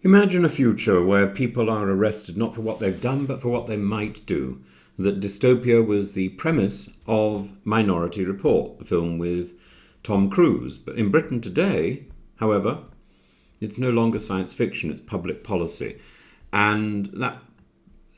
Imagine a future where people are arrested not for what they've done, but for what they might do. That dystopia was the premise of Minority Report, the film with Tom Cruise. But in Britain today, however, it's no longer science fiction, it's public policy. And that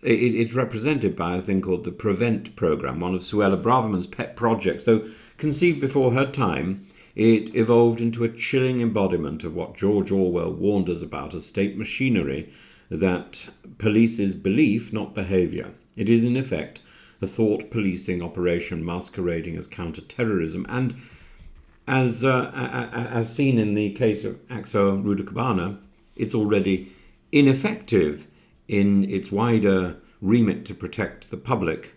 it's represented by a thing called the Prevent programme, one of Suella Braverman's pet projects. Though conceived before her time, it evolved into a chilling embodiment of what George Orwell warned us about as state machinery that polices belief, not behaviour. It is, in effect, a thought-policing operation masquerading as counter-terrorism. And as seen in the case of Axel Rudakabana, it's already ineffective in its wider remit to protect the public,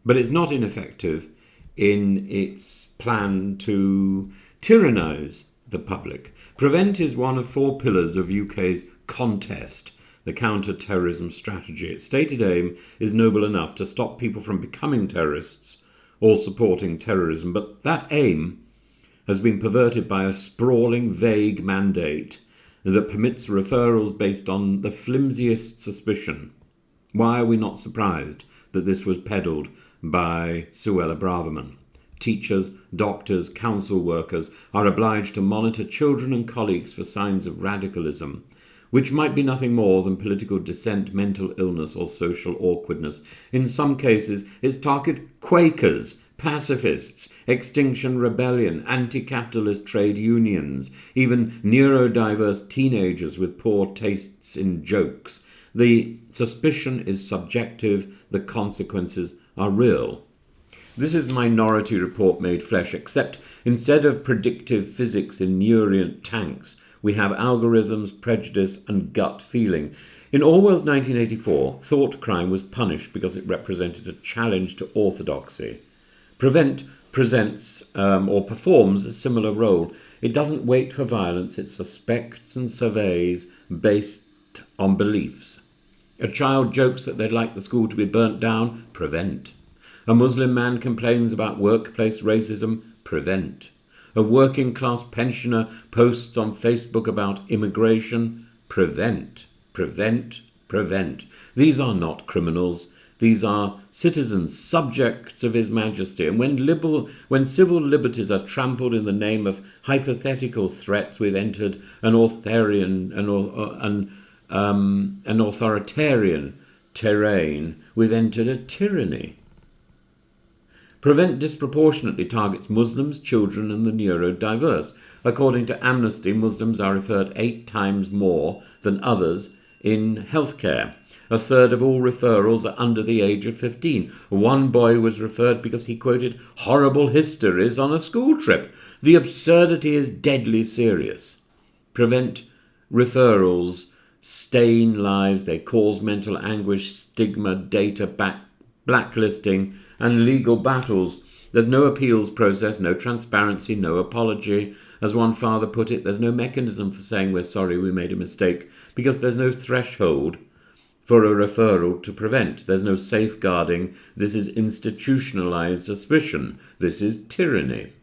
but it's not ineffective in its plan to tyrannise the public. Prevent is one of 4 pillars of UK's contest, the counter-terrorism strategy. Its stated aim is noble enough to stop people from becoming terrorists or supporting terrorism, but that aim has been perverted by a sprawling, vague mandate that permits referrals based on the flimsiest suspicion. Why are we not surprised that this was peddled by Suella Braverman? Teachers, doctors, council workers are obliged to monitor children and colleagues for signs of radicalism, which might be nothing more than political dissent, mental illness, or social awkwardness. In some cases, it's targeted Quakers, pacifists, Extinction Rebellion, anti-capitalist trade unions, even neurodiverse teenagers with poor tastes in jokes. The suspicion is subjective, the consequences are real. This is Minority Report made flesh, except instead of predictive physics in neurient tanks, we have algorithms, prejudice, and gut feeling. In Orwell's 1984, thought crime was punished because it represented a challenge to orthodoxy. Prevent presents or performs a similar role. It doesn't wait for violence, it suspects and surveys based on beliefs. A child jokes that they'd like the school to be burnt down. Prevent. A Muslim man complains about workplace racism. Prevent. A working-class pensioner posts on Facebook about immigration. Prevent. Prevent. Prevent. These are not criminals. These are citizens, subjects of His Majesty. And when civil liberties are trampled in the name of hypothetical threats, we've entered an authoritarian terrain. We've entered a tyranny. Prevent disproportionately targets Muslims, children, and the neurodiverse. According to Amnesty, Muslims are referred 8 times more than others in healthcare. A third of all referrals are under the age of 15. One boy was referred because he quoted horrible histories on a school trip. The absurdity is deadly serious. Prevent referrals stain lives, they cause mental anguish, stigma, data blacklisting, and legal battles. There's no appeals process, no transparency, no apology. As one father put it, there's no mechanism for saying we're sorry we made a mistake, because there's no threshold for a referral to prevent. There's no safeguarding. This is institutionalized suspicion. This is tyranny.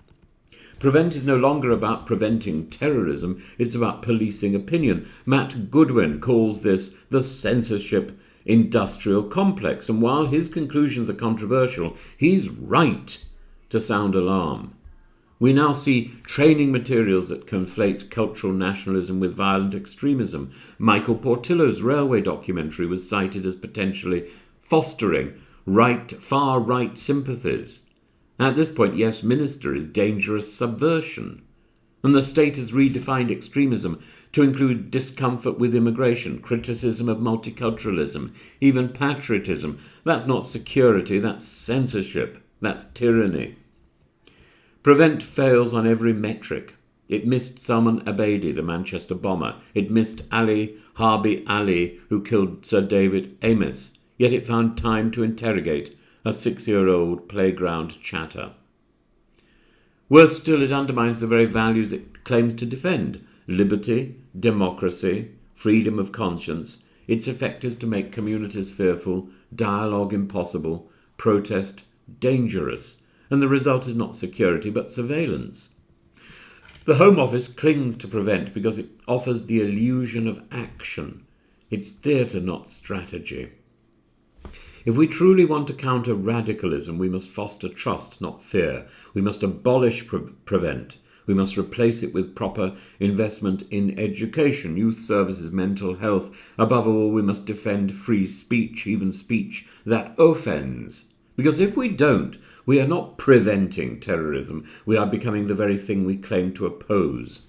Prevent is no longer about preventing terrorism, it's about policing opinion. Matt Goodwin calls this the censorship industrial complex, and while his conclusions are controversial, he's right to sound alarm. We now see training materials that conflate cultural nationalism with violent extremism. Michael Portillo's railway documentary was cited as potentially fostering far-right sympathies. At this point, Yes Minister is dangerous subversion. And the state has redefined extremism to include discomfort with immigration, criticism of multiculturalism, even patriotism. That's not security, that's censorship, that's tyranny. Prevent fails on every metric. It missed Salman Abedi, the Manchester bomber. It missed Ali Harbi Ali, who killed Sir David Amis. Yet it found time to interrogate a 6-year-old playground chatter. Worse still, it undermines the very values it claims to defend: liberty, democracy, freedom of conscience. Its effect is to make communities fearful, dialogue impossible, protest dangerous, and the result is not security but surveillance. The Home Office clings to prevent because it offers the illusion of action. It's theatre, not strategy. If we truly want to counter radicalism, we must foster trust, not fear. We must abolish prevent. We must replace it with proper investment in education, youth services, mental health. Above all, we must defend free speech, even speech that offends. Because if we don't, we are not preventing terrorism. We are becoming the very thing we claim to oppose.